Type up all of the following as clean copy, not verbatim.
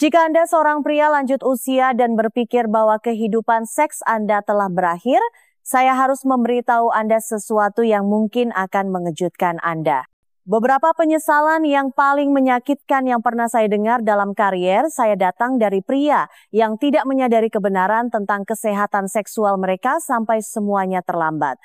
Jika Anda seorang pria lanjut usia dan berpikir bahwa kehidupan seks Anda telah berakhir, saya harus memberitahu Anda sesuatu yang mungkin akan mengejutkan Anda. Beberapa penyesalan yang paling menyakitkan yang pernah saya dengar dalam karier saya datang dari pria yang tidak menyadari kebenaran tentang kesehatan seksual mereka sampai semuanya terlambat.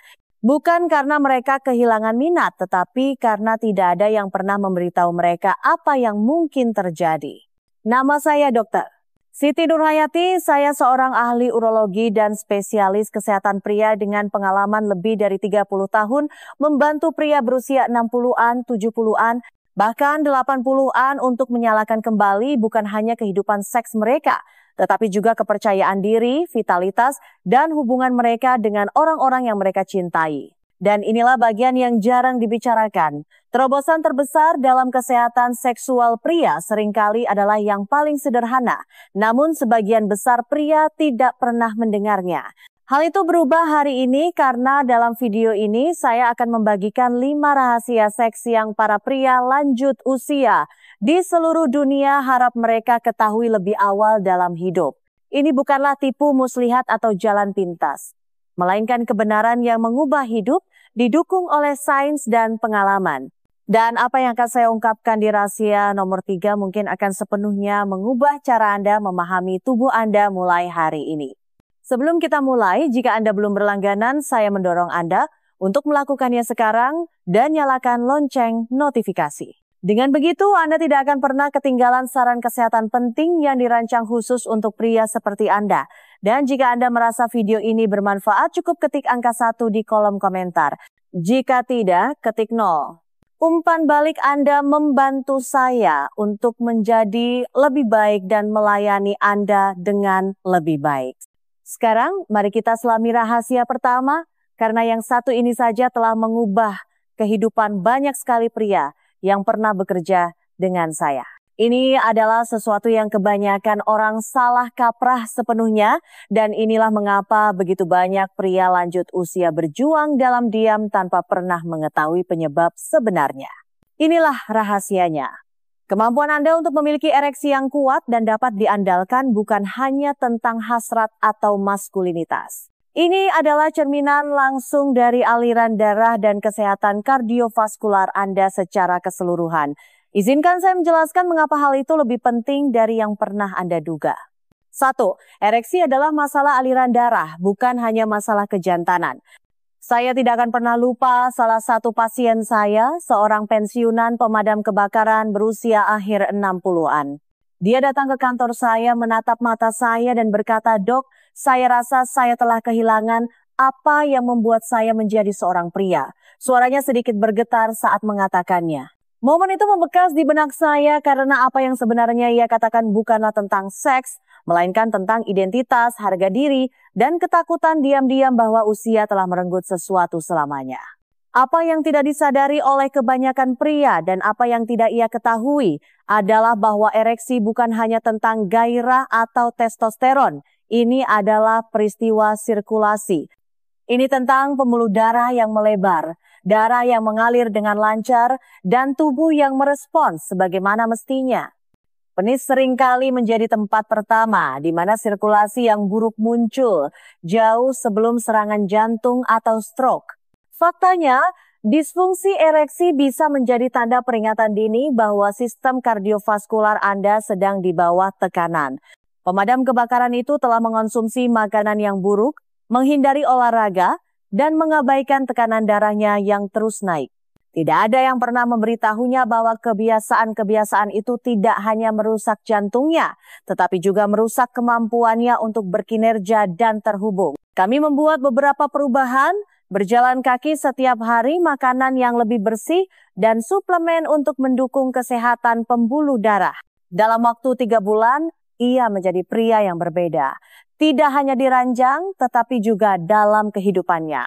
Bukan karena mereka kehilangan minat, tetapi karena tidak ada yang pernah memberitahu mereka apa yang mungkin terjadi. Nama saya Dr. Siti Nurhayati, saya seorang ahli urologi dan spesialis kesehatan pria dengan pengalaman lebih dari 30 tahun membantu pria berusia 60-an, 70-an, bahkan 80-an untuk menyalakan kembali bukan hanya kehidupan seks mereka, tetapi juga kepercayaan diri, vitalitas, dan hubungan mereka dengan orang-orang yang mereka cintai. Dan inilah bagian yang jarang dibicarakan. Terobosan terbesar dalam kesehatan seksual pria seringkali adalah yang paling sederhana, namun sebagian besar pria tidak pernah mendengarnya. Hal itu berubah hari ini karena dalam video ini saya akan membagikan 5 rahasia seks yang para pria lanjut usia di seluruh dunia harap mereka ketahui lebih awal dalam hidup. Ini bukanlah tipu muslihat atau jalan pintas, melainkan kebenaran yang mengubah hidup, didukung oleh sains dan pengalaman. Dan apa yang akan saya ungkapkan di rahasia nomor 3 mungkin akan sepenuhnya mengubah cara Anda memahami tubuh Anda mulai hari ini. Sebelum kita mulai, jika Anda belum berlangganan, saya mendorong Anda untuk melakukannya sekarang dan nyalakan lonceng notifikasi. Dengan begitu, Anda tidak akan pernah ketinggalan saran kesehatan penting yang dirancang khusus untuk pria seperti Anda. Dan jika Anda merasa video ini bermanfaat, cukup ketik angka 1 di kolom komentar. Jika tidak, ketik 0. Umpan balik Anda membantu saya untuk menjadi lebih baik dan melayani Anda dengan lebih baik. Sekarang, mari kita selami rahasia pertama, karena yang satu ini saja telah mengubah kehidupan banyak sekali pria yang pernah bekerja dengan saya. Ini adalah sesuatu yang kebanyakan orang salah kaprah sepenuhnya, dan inilah mengapa begitu banyak pria lanjut usia berjuang dalam diam tanpa pernah mengetahui penyebab sebenarnya. Inilah rahasianya. Kemampuan Anda untuk memiliki ereksi yang kuat dan dapat diandalkan bukan hanya tentang hasrat atau maskulinitas. Ini adalah cerminan langsung dari aliran darah dan kesehatan kardiovaskular Anda secara keseluruhan. Izinkan saya menjelaskan mengapa hal itu lebih penting dari yang pernah Anda duga. 1. Ereksi adalah masalah aliran darah, bukan hanya masalah kejantanan. Saya tidak akan pernah lupa salah satu pasien saya, seorang pensiunan pemadam kebakaran berusia akhir 60-an. Dia datang ke kantor saya, menatap mata saya dan berkata, "Dok, saya rasa saya telah kehilangan apa yang membuat saya menjadi seorang pria." Suaranya sedikit bergetar saat mengatakannya. Momen itu membekas di benak saya karena apa yang sebenarnya ia katakan bukanlah tentang seks, melainkan tentang identitas, harga diri, dan ketakutan diam-diam bahwa usia telah merenggut sesuatu selamanya. Apa yang tidak disadari oleh kebanyakan pria dan apa yang tidak ia ketahui adalah bahwa ereksi bukan hanya tentang gairah atau testosteron. Ini adalah peristiwa sirkulasi. Ini tentang pembuluh darah yang melebar, darah yang mengalir dengan lancar, dan tubuh yang merespons sebagaimana mestinya. Penis seringkali menjadi tempat pertama di mana sirkulasi yang buruk muncul jauh sebelum serangan jantung atau stroke. Faktanya, disfungsi ereksi bisa menjadi tanda peringatan dini bahwa sistem kardiovaskular Anda sedang di bawah tekanan. Pemadam kebakaran itu telah mengonsumsi makanan yang buruk, menghindari olahraga, dan mengabaikan tekanan darahnya yang terus naik. Tidak ada yang pernah memberitahunya bahwa kebiasaan-kebiasaan itu tidak hanya merusak jantungnya, tetapi juga merusak kemampuannya untuk berkinerja dan terhubung. Kami membuat beberapa perubahan, berjalan kaki setiap hari, makanan yang lebih bersih, dan suplemen untuk mendukung kesehatan pembuluh darah. Dalam waktu 3 bulan, ia menjadi pria yang berbeda. Tidak hanya di ranjang, tetapi juga dalam kehidupannya.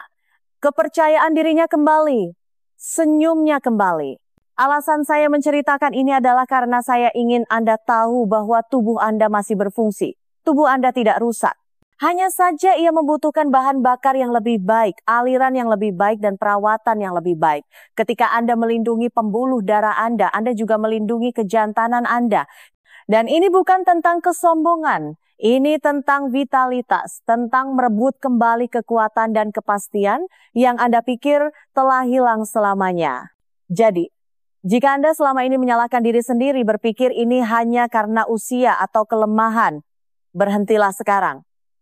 Kepercayaan dirinya kembali, senyumnya kembali. Alasan saya menceritakan ini adalah karena saya ingin Anda tahu bahwa tubuh Anda masih berfungsi. Tubuh Anda tidak rusak. Hanya saja ia membutuhkan bahan bakar yang lebih baik, aliran yang lebih baik, dan perawatan yang lebih baik. Ketika Anda melindungi pembuluh darah Anda juga melindungi kejantanan Anda. Dan ini bukan tentang kesombongan, ini tentang vitalitas, tentang merebut kembali kekuatan dan kepastian yang Anda pikir telah hilang selamanya. Jadi, jika Anda selama ini menyalahkan diri sendiri berpikir ini hanya karena usia atau kelemahan, berhentilah sekarang.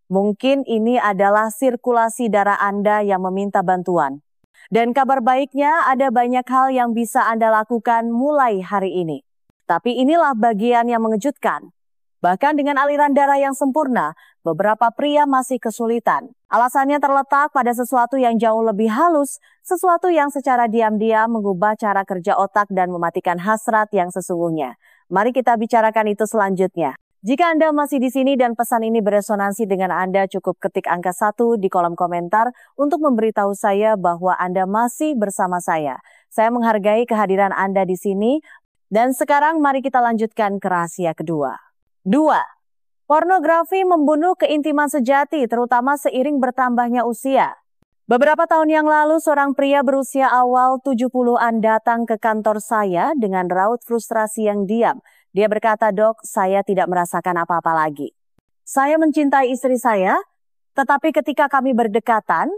Mungkin ini adalah sirkulasi darah Anda yang meminta bantuan. Dan kabar baiknya ada banyak hal yang bisa Anda lakukan mulai hari ini. Tapi inilah bagian yang mengejutkan. Bahkan dengan aliran darah yang sempurna, beberapa pria masih kesulitan. Alasannya terletak pada sesuatu yang jauh lebih halus, sesuatu yang secara diam-diam mengubah cara kerja otak dan mematikan hasrat yang sesungguhnya. Mari kita bicarakan itu selanjutnya. Jika Anda masih di sini dan pesan ini beresonansi dengan Anda, cukup ketik angka 1 di kolom komentar untuk memberitahu saya bahwa Anda masih bersama saya. Saya menghargai kehadiran Anda di sini. Dan sekarang mari kita lanjutkan ke rahasia kedua. 2. Pornografi membunuh keintiman sejati, terutama seiring bertambahnya usia. Beberapa tahun yang lalu, seorang pria berusia awal 70-an datang ke kantor saya dengan raut frustrasi yang diam. Dia berkata, "Dok, saya tidak merasakan apa-apa lagi. Saya mencintai istri saya, tetapi ketika kami berdekatan,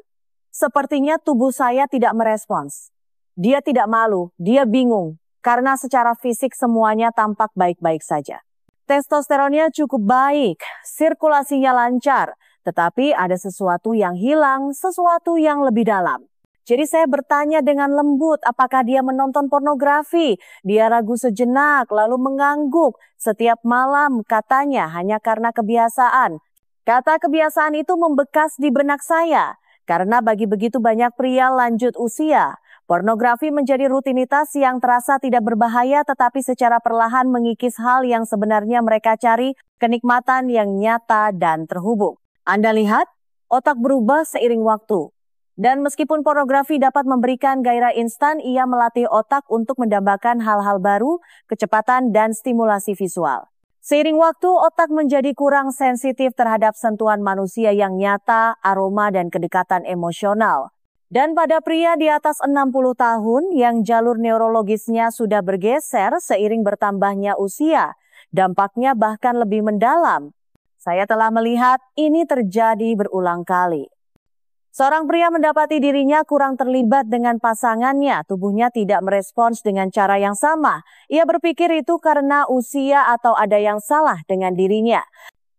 sepertinya tubuh saya tidak merespons. Dia tidak malu, dia bingung, karena secara fisik semuanya tampak baik-baik saja. Testosteronnya cukup baik, sirkulasinya lancar, tetapi ada sesuatu yang hilang, sesuatu yang lebih dalam. Jadi saya bertanya dengan lembut, apakah dia menonton pornografi? Dia ragu sejenak, lalu mengangguk. Setiap malam katanya hanya karena kebiasaan. Kata kebiasaan itu membekas di benak saya. Karena bagi begitu banyak pria lanjut usia, pornografi menjadi rutinitas yang terasa tidak berbahaya tetapi secara perlahan mengikis hal yang sebenarnya mereka cari, kenikmatan yang nyata dan terhubung. Anda lihat, otak berubah seiring waktu. Dan meskipun pornografi dapat memberikan gairah instan, ia melatih otak untuk mendambakan hal-hal baru, kecepatan, dan stimulasi visual. Seiring waktu, otak menjadi kurang sensitif terhadap sentuhan manusia yang nyata, aroma, dan kedekatan emosional. Dan pada pria di atas 60 tahun yang jalur neurologisnya sudah bergeser seiring bertambahnya usia, dampaknya bahkan lebih mendalam. Saya telah melihat ini terjadi berulang kali. Seorang pria mendapati dirinya kurang terlibat dengan pasangannya, tubuhnya tidak merespons dengan cara yang sama. Ia berpikir itu karena usia atau ada yang salah dengan dirinya.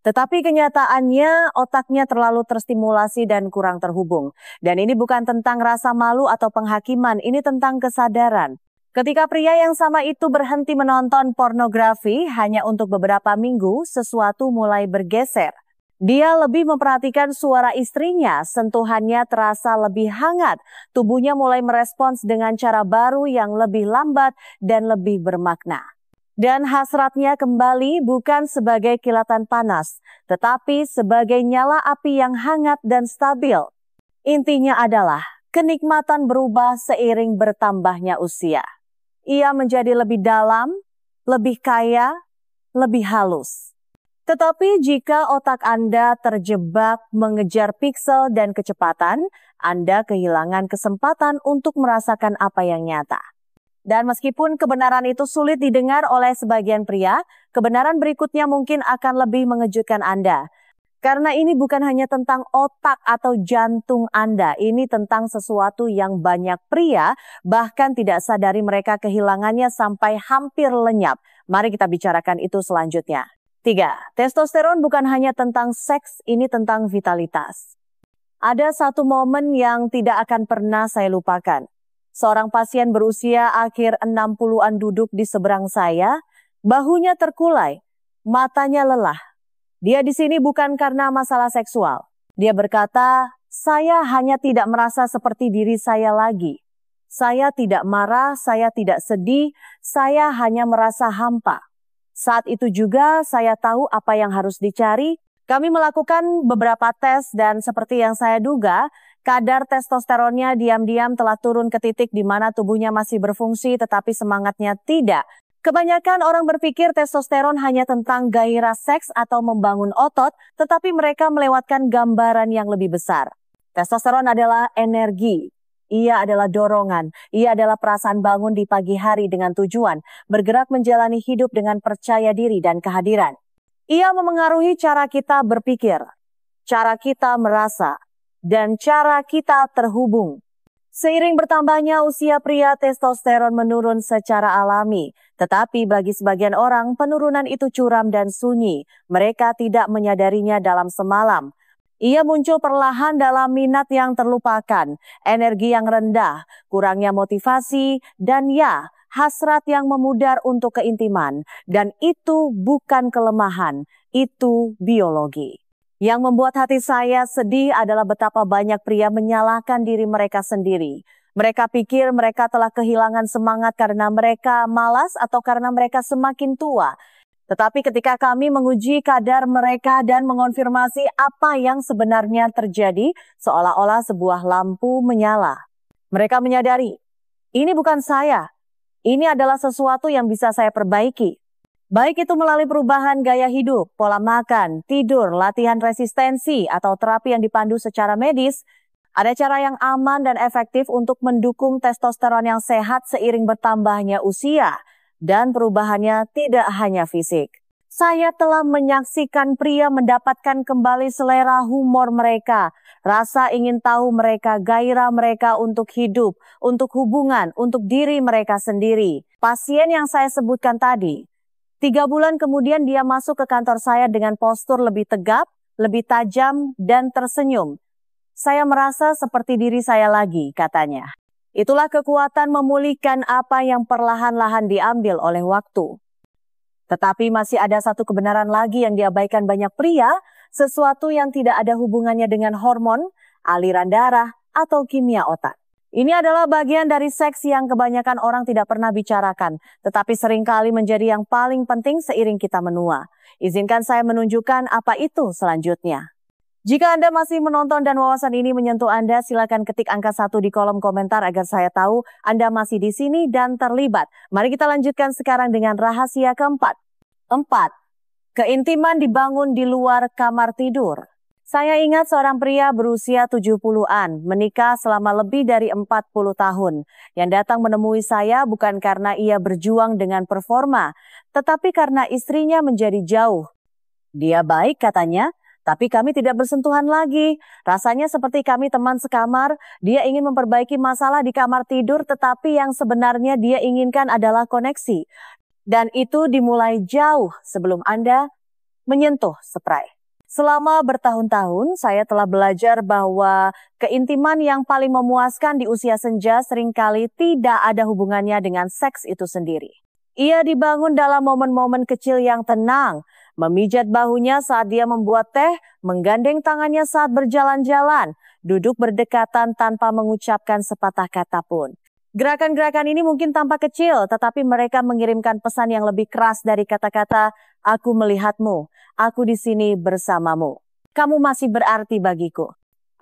Tetapi kenyataannya otaknya terlalu terstimulasi dan kurang terhubung. Dan ini bukan tentang rasa malu atau penghakiman, ini tentang kesadaran. Ketika pria yang sama itu berhenti menonton pornografi hanya untuk beberapa minggu, sesuatu mulai bergeser. Dia lebih memperhatikan suara istrinya, sentuhannya terasa lebih hangat, tubuhnya mulai merespons dengan cara baru yang lebih lambat dan lebih bermakna. Dan hasratnya kembali bukan sebagai kilatan panas, tetapi sebagai nyala api yang hangat dan stabil. Intinya adalah kenikmatan berubah seiring bertambahnya usia. Ia menjadi lebih dalam, lebih kaya, lebih halus. Tetapi jika otak Anda terjebak mengejar piksel dan kecepatan, Anda kehilangan kesempatan untuk merasakan apa yang nyata. Dan meskipun kebenaran itu sulit didengar oleh sebagian pria, kebenaran berikutnya mungkin akan lebih mengejutkan Anda. Karena ini bukan hanya tentang otak atau jantung Anda, ini tentang sesuatu yang banyak pria bahkan tidak sadari mereka kehilangannya sampai hampir lenyap. Mari kita bicarakan itu selanjutnya. 3. Testosteron bukan hanya tentang seks, ini tentang vitalitas. Ada satu momen yang tidak akan pernah saya lupakan. Seorang pasien berusia akhir 60-an duduk di seberang saya, bahunya terkulai, matanya lelah. Dia di sini bukan karena masalah seksual. Dia berkata, "Saya hanya tidak merasa seperti diri saya lagi. Saya tidak marah, saya tidak sedih, saya hanya merasa hampa. Saat itu juga saya tahu apa yang harus dicari. Kami melakukan beberapa tes dan seperti yang saya duga, kadar testosteronnya diam-diam telah turun ke titik di mana tubuhnya masih berfungsi tetapi semangatnya tidak. Kebanyakan orang berpikir testosteron hanya tentang gairah seks atau membangun otot, tetapi mereka melewatkan gambaran yang lebih besar. Testosteron adalah energi. Ia adalah dorongan, ia adalah perasaan bangun di pagi hari dengan tujuan, bergerak menjalani hidup dengan percaya diri dan kehadiran. Ia memengaruhi cara kita berpikir, cara kita merasa, dan cara kita terhubung. Seiring bertambahnya usia pria, testosteron menurun secara alami. Tetapi bagi sebagian orang, penurunan itu curam dan sunyi. Mereka tidak menyadarinya dalam semalam. Ia muncul perlahan dalam minat yang terlupakan, energi yang rendah, kurangnya motivasi, dan ya, hasrat yang memudar untuk keintiman. Dan itu bukan kelemahan, itu biologi. Yang membuat hati saya sedih adalah betapa banyak pria menyalahkan diri mereka sendiri. Mereka pikir mereka telah kehilangan semangat karena mereka malas atau karena mereka semakin tua. Tetapi ketika kami menguji kadar mereka dan mengonfirmasi apa yang sebenarnya terjadi, seolah-olah sebuah lampu menyala. Mereka menyadari, ini bukan saya. Ini adalah sesuatu yang bisa saya perbaiki. Baik itu melalui perubahan gaya hidup, pola makan, tidur, latihan resistensi, atau terapi yang dipandu secara medis, ada cara yang aman dan efektif untuk mendukung testosteron yang sehat seiring bertambahnya usia, dan perubahannya tidak hanya fisik. Saya telah menyaksikan pria mendapatkan kembali selera humor mereka, rasa ingin tahu mereka, gairah mereka untuk hidup, untuk hubungan, untuk diri mereka sendiri. Pasien yang saya sebutkan tadi, 3 bulan kemudian dia masuk ke kantor saya dengan postur lebih tegap, lebih tajam, dan tersenyum. Saya merasa seperti diri saya lagi, katanya. Itulah kekuatan memulihkan apa yang perlahan-lahan diambil oleh waktu. Tetapi masih ada satu kebenaran lagi yang diabaikan banyak pria, sesuatu yang tidak ada hubungannya dengan hormon, aliran darah, atau kimia otak. Ini adalah bagian dari seks yang kebanyakan orang tidak pernah bicarakan, tetapi seringkali menjadi yang paling penting seiring kita menua. Izinkan saya menunjukkan apa itu selanjutnya. Jika Anda masih menonton dan wawasan ini menyentuh Anda, silakan ketik angka 1 di kolom komentar agar saya tahu Anda masih di sini dan terlibat. Mari kita lanjutkan sekarang dengan rahasia keempat. 4. Keintiman dibangun di luar kamar tidur. Saya ingat seorang pria berusia 70-an, menikah selama lebih dari 40 tahun, yang datang menemui saya bukan karena ia berjuang dengan performa, tetapi karena istrinya menjadi jauh. Dia baik katanya, tapi kami tidak bersentuhan lagi. Rasanya seperti kami teman sekamar, dia ingin memperbaiki masalah di kamar tidur, tetapi yang sebenarnya dia inginkan adalah koneksi. Dan itu dimulai jauh sebelum Anda menyentuh spray. Selama bertahun-tahun, saya telah belajar bahwa keintiman yang paling memuaskan di usia senja seringkali tidak ada hubungannya dengan seks itu sendiri. Ia dibangun dalam momen-momen kecil yang tenang, memijat bahunya saat dia membuat teh, menggandeng tangannya saat berjalan-jalan, duduk berdekatan tanpa mengucapkan sepatah kata pun. Gerakan-gerakan ini mungkin tampak kecil, tetapi mereka mengirimkan pesan yang lebih keras dari kata-kata, "Aku melihatmu, aku di sini bersamamu. Kamu masih berarti bagiku."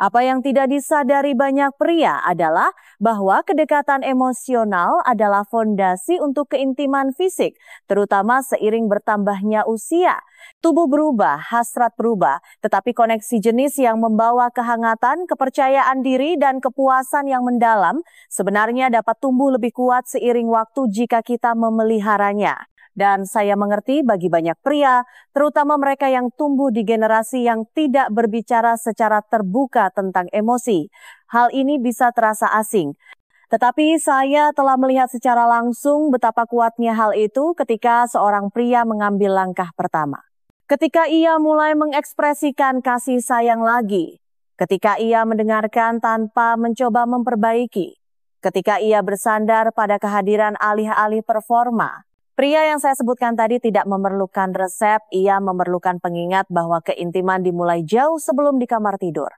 Apa yang tidak disadari banyak pria adalah bahwa kedekatan emosional adalah fondasi untuk keintiman fisik, terutama seiring bertambahnya usia. Tubuh berubah, hasrat berubah, tetapi koneksi jenis yang membawa kehangatan, kepercayaan diri, dan kepuasan yang mendalam sebenarnya dapat tumbuh lebih kuat seiring waktu jika kita memeliharanya. Dan saya mengerti bagi banyak pria, terutama mereka yang tumbuh di generasi yang tidak berbicara secara terbuka tentang emosi. Hal ini bisa terasa asing. Tetapi saya telah melihat secara langsung betapa kuatnya hal itu ketika seorang pria mengambil langkah pertama. Ketika ia mulai mengekspresikan kasih sayang lagi. Ketika ia mendengarkan tanpa mencoba memperbaiki. Ketika ia bersandar pada kehadiran alih-alih performa. Pria yang saya sebutkan tadi tidak memerlukan resep, ia memerlukan pengingat bahwa keintiman dimulai jauh sebelum di kamar tidur.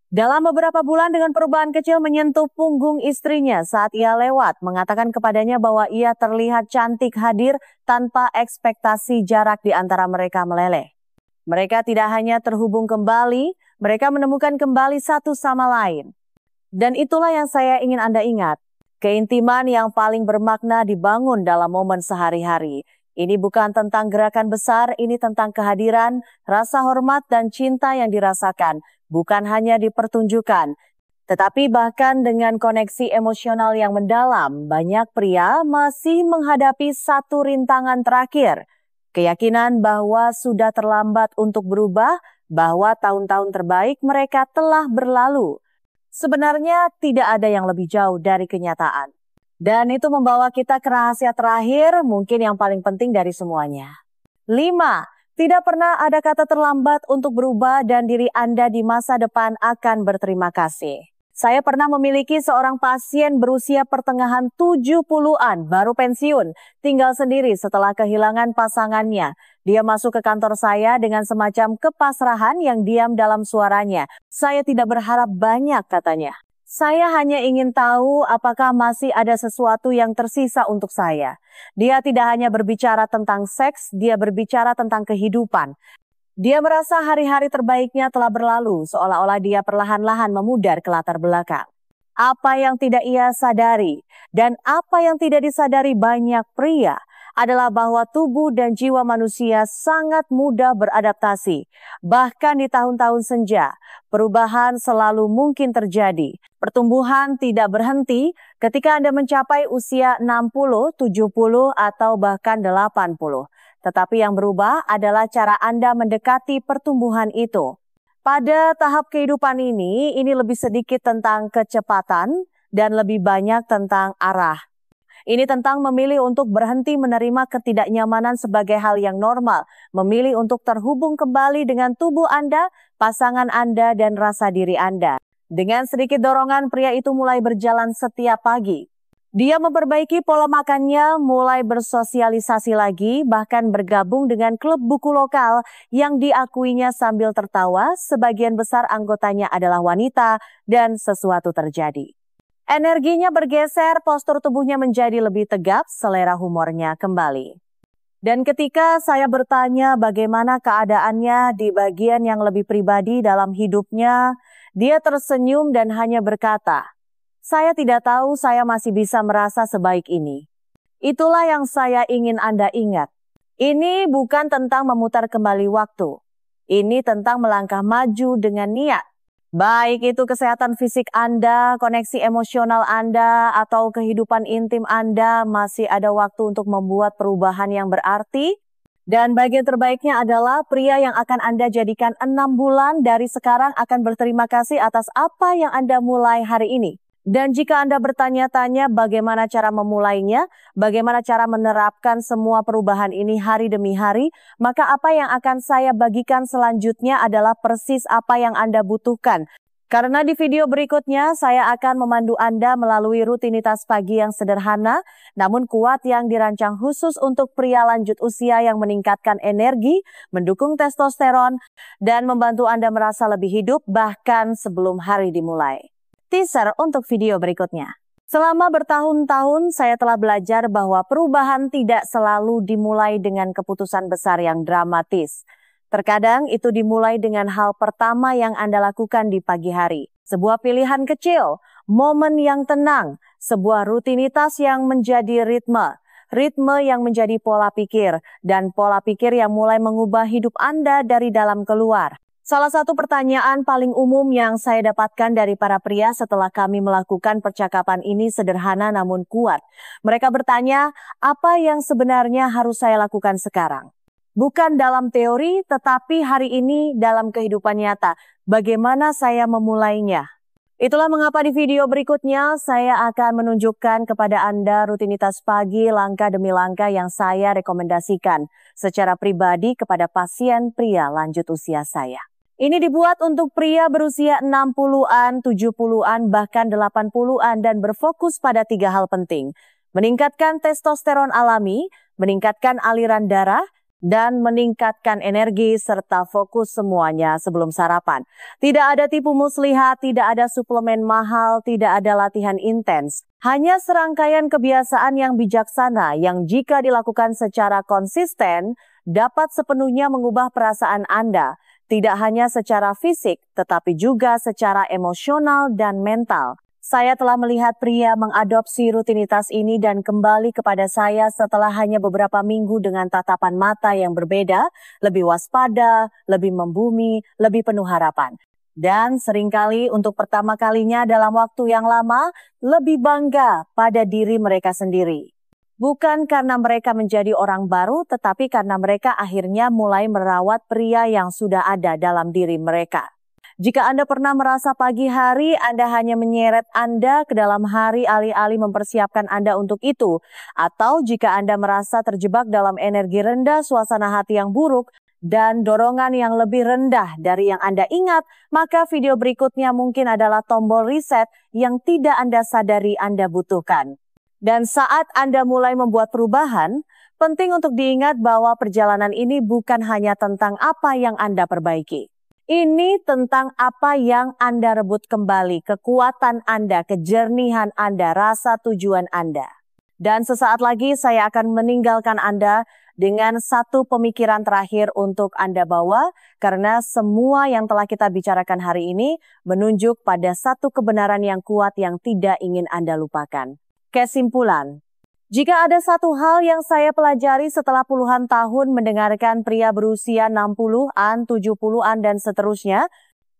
Dalam beberapa bulan dengan perubahan kecil menyentuh punggung istrinya saat ia lewat, mengatakan kepadanya bahwa ia terlihat cantik hadir tanpa ekspektasi jarak di antara mereka meleleh. Mereka tidak hanya terhubung kembali, mereka menemukan kembali satu sama lain. Dan itulah yang saya ingin Anda ingat. Keintiman yang paling bermakna dibangun dalam momen sehari-hari. Ini bukan tentang gerakan besar, ini tentang kehadiran, rasa hormat dan cinta yang dirasakan, bukan hanya dipertunjukkan. Tetapi bahkan dengan koneksi emosional yang mendalam, banyak pria masih menghadapi satu rintangan terakhir. Keyakinan bahwa sudah terlambat untuk berubah, bahwa tahun-tahun terbaik mereka telah berlalu. Sebenarnya tidak ada yang lebih jauh dari kenyataan. Dan itu membawa kita ke rahasia terakhir, mungkin yang paling penting dari semuanya. 5. Tidak pernah ada kata terlambat untuk berubah dan diri Anda di masa depan akan berterima kasih. Saya pernah memiliki seorang pasien berusia pertengahan 70-an, baru pensiun, tinggal sendiri setelah kehilangan pasangannya. Dia masuk ke kantor saya dengan semacam kepasrahan yang diam dalam suaranya. Saya tidak berharap banyak, katanya. Saya hanya ingin tahu apakah masih ada sesuatu yang tersisa untuk saya. Dia tidak hanya berbicara tentang seks, dia berbicara tentang kehidupan. Dia merasa hari-hari terbaiknya telah berlalu, seolah-olah dia perlahan-lahan memudar ke latar belakang. Apa yang tidak ia sadari, dan apa yang tidak disadari banyak pria, adalah bahwa tubuh dan jiwa manusia sangat mudah beradaptasi. Bahkan di tahun-tahun senja, perubahan selalu mungkin terjadi. Pertumbuhan tidak berhenti ketika Anda mencapai usia 60, 70, atau bahkan 80. Tetapi yang berubah adalah cara Anda mendekati pertumbuhan itu. Pada tahap kehidupan ini lebih sedikit tentang kecepatan dan lebih banyak tentang arah. Ini tentang memilih untuk berhenti menerima ketidaknyamanan sebagai hal yang normal, memilih untuk terhubung kembali dengan tubuh Anda, pasangan Anda, dan rasa diri Anda. Dengan sedikit dorongan, pria itu mulai berjalan setiap pagi. Dia memperbaiki pola makannya, mulai bersosialisasi lagi, bahkan bergabung dengan klub buku lokal yang diakuinya sambil tertawa. Sebagian besar anggotanya adalah wanita dan sesuatu terjadi. Energinya bergeser, postur tubuhnya menjadi lebih tegap, selera humornya kembali. Dan ketika saya bertanya bagaimana keadaannya di bagian yang lebih pribadi dalam hidupnya, dia tersenyum dan hanya berkata, "Saya tidak tahu saya masih bisa merasa sebaik ini." Itulah yang saya ingin Anda ingat. Ini bukan tentang memutar kembali waktu. Ini tentang melangkah maju dengan niat. Baik itu kesehatan fisik Anda, koneksi emosional Anda, atau kehidupan intim Anda, masih ada waktu untuk membuat perubahan yang berarti. Dan bagian terbaiknya adalah pria yang akan Anda jadikan 6 bulan dari sekarang akan berterima kasih atas apa yang Anda mulai hari ini. Dan jika Anda bertanya-tanya bagaimana cara memulainya, bagaimana cara menerapkan semua perubahan ini hari demi hari, maka apa yang akan saya bagikan selanjutnya adalah persis apa yang Anda butuhkan. Karena di video berikutnya saya akan memandu Anda melalui rutinitas pagi yang sederhana, namun kuat yang dirancang khusus untuk pria lanjut usia yang meningkatkan energi, mendukung testosteron, dan membantu Anda merasa lebih hidup bahkan sebelum hari dimulai. Teaser untuk video berikutnya. Selama bertahun-tahun saya telah belajar bahwa perubahan tidak selalu dimulai dengan keputusan besar yang dramatis. Terkadang itu dimulai dengan hal pertama yang Anda lakukan di pagi hari. Sebuah pilihan kecil, momen yang tenang, sebuah rutinitas yang menjadi ritme yang menjadi pola pikir, dan pola pikir yang mulai mengubah hidup Anda dari dalam keluar. Salah satu pertanyaan paling umum yang saya dapatkan dari para pria setelah kami melakukan percakapan ini sederhana namun kuat. Mereka bertanya, apa yang sebenarnya harus saya lakukan sekarang? Bukan dalam teori, tetapi hari ini dalam kehidupan nyata. Bagaimana saya memulainya? Itulah mengapa di video berikutnya saya akan menunjukkan kepada Anda rutinitas pagi langkah demi langkah yang saya rekomendasikan secara pribadi kepada pasien pria lanjut usia saya. Ini dibuat untuk pria berusia 60-an, 70-an, bahkan 80-an dan berfokus pada 3 hal penting. Meningkatkan testosteron alami, meningkatkan aliran darah, dan meningkatkan energi serta fokus semuanya sebelum sarapan. Tidak ada tipu muslihat, tidak ada suplemen mahal, tidak ada latihan intens. Hanya serangkaian kebiasaan yang bijaksana yang jika dilakukan secara konsisten dapat sepenuhnya mengubah perasaan Anda. Tidak hanya secara fisik, tetapi juga secara emosional dan mental. Saya telah melihat pria mengadopsi rutinitas ini dan kembali kepada saya setelah hanya beberapa minggu dengan tatapan mata yang berbeda, lebih waspada, lebih membumi, lebih penuh harapan. Dan seringkali untuk pertama kalinya dalam waktu yang lama, lebih bangga pada diri mereka sendiri. Bukan karena mereka menjadi orang baru, tetapi karena mereka akhirnya mulai merawat pria yang sudah ada dalam diri mereka. Jika Anda pernah merasa pagi hari Anda hanya menyeret Anda ke dalam hari alih-alih mempersiapkan Anda untuk itu, atau jika Anda merasa terjebak dalam energi rendah, suasana hati yang buruk, dan dorongan yang lebih rendah dari yang Anda ingat, maka video berikutnya mungkin adalah tombol reset yang tidak Anda sadari Anda butuhkan. Dan saat Anda mulai membuat perubahan, penting untuk diingat bahwa perjalanan ini bukan hanya tentang apa yang Anda perbaiki. Ini tentang apa yang Anda rebut kembali, kekuatan Anda, kejernihan Anda, rasa tujuan Anda. Dan sesaat lagi saya akan meninggalkan Anda dengan satu pemikiran terakhir untuk Anda bawa, karena semua yang telah kita bicarakan hari ini menunjuk pada satu kebenaran yang kuat yang tidak ingin Anda lupakan. Kesimpulan. Jika ada satu hal yang saya pelajari setelah puluhan tahun mendengarkan pria berusia 60-an, 70-an, dan seterusnya,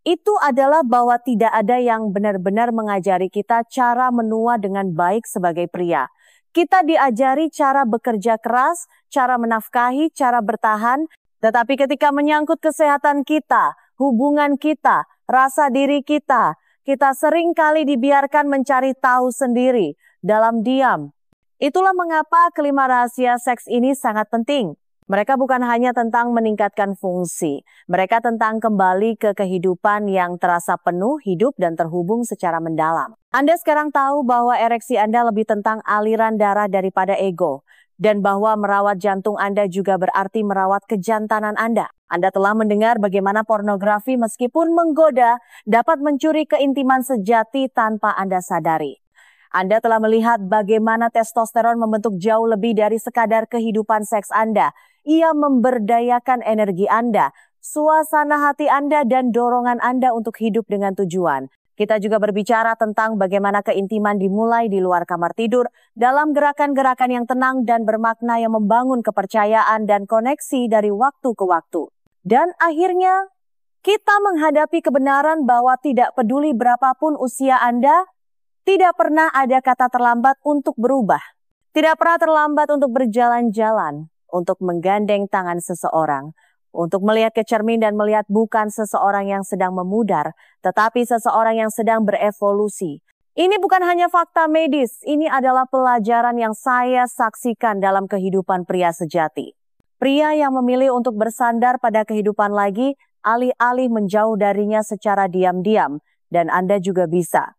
itu adalah bahwa tidak ada yang benar-benar mengajari kita cara menua dengan baik sebagai pria. Kita diajari cara bekerja keras, cara menafkahi, cara bertahan, tetapi ketika menyangkut kesehatan kita, hubungan kita, rasa diri kita seringkali dibiarkan mencari tahu sendiri dalam diam. Itulah mengapa kelima rahasia seks ini sangat penting. Mereka bukan hanya tentang meningkatkan fungsi. Mereka tentang kembali ke kehidupan yang terasa penuh, hidup, dan terhubung secara mendalam. Anda sekarang tahu bahwa ereksi Anda lebih tentang aliran darah daripada ego. Dan bahwa merawat jantung Anda juga berarti merawat kejantanan Anda. Anda telah mendengar bagaimana pornografi meskipun menggoda dapat mencuri keintiman sejati tanpa Anda sadari. Anda telah melihat bagaimana testosteron membentuk jauh lebih dari sekadar kehidupan seks Anda. Ia memberdayakan energi Anda, suasana hati Anda, dan dorongan Anda untuk hidup dengan tujuan. Kita juga berbicara tentang bagaimana keintiman dimulai di luar kamar tidur dalam gerakan-gerakan yang tenang dan bermakna yang membangun kepercayaan dan koneksi dari waktu ke waktu. Dan akhirnya, kita menghadapi kebenaran bahwa tidak peduli berapapun usia Anda, tidak pernah ada kata terlambat untuk berubah. Tidak pernah terlambat untuk berjalan-jalan, untuk menggandeng tangan seseorang, untuk melihat ke cermin dan melihat bukan seseorang yang sedang memudar, tetapi seseorang yang sedang berevolusi. Ini bukan hanya fakta medis, ini adalah pelajaran yang saya saksikan dalam kehidupan pria sejati. Pria yang memilih untuk bersandar pada kehidupan lagi, alih-alih menjauh darinya secara diam-diam, dan Anda juga bisa.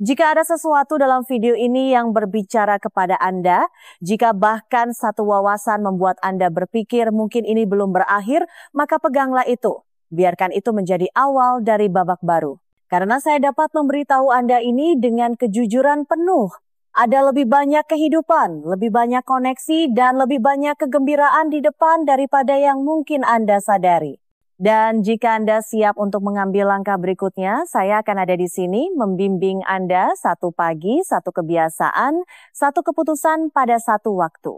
Jika ada sesuatu dalam video ini yang berbicara kepada Anda, jika bahkan satu wawasan membuat Anda berpikir mungkin ini belum berakhir, maka peganglah itu. Biarkan itu menjadi awal dari babak baru. Karena saya dapat memberitahu Anda ini dengan kejujuran penuh. Ada lebih banyak kehidupan, lebih banyak koneksi, dan lebih banyak kegembiraan di depan daripada yang mungkin Anda sadari. Dan jika Anda siap untuk mengambil langkah berikutnya, saya akan ada di sini membimbing Anda satu pagi, satu kebiasaan, satu keputusan pada satu waktu.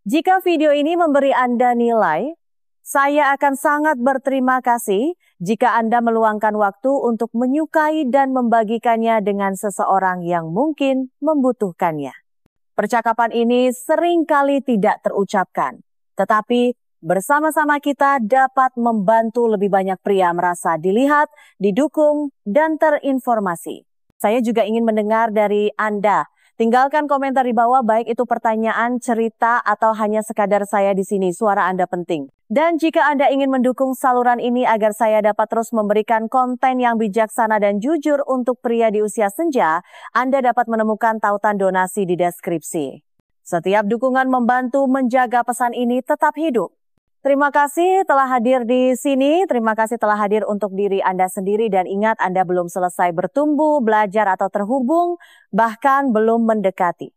Jika video ini memberi Anda nilai, saya akan sangat berterima kasih jika Anda meluangkan waktu untuk menyukai dan membagikannya dengan seseorang yang mungkin membutuhkannya. Percakapan ini seringkali tidak terucapkan, tetapi bersama-sama kita dapat membantu lebih banyak pria merasa dilihat, didukung, dan terinformasi. Saya juga ingin mendengar dari Anda. Tinggalkan komentar di bawah, baik itu pertanyaan, cerita, atau hanya sekadar saya di sini. Suara Anda penting. Dan jika Anda ingin mendukung saluran ini agar saya dapat terus memberikan konten yang bijaksana dan jujur untuk pria di usia senja, Anda dapat menemukan tautan donasi di deskripsi. Setiap dukungan membantu menjaga pesan ini tetap hidup. Terima kasih telah hadir di sini, terima kasih telah hadir untuk diri Anda sendiri, dan ingat Anda belum selesai bertumbuh, belajar, atau terhubung, bahkan belum mendekati.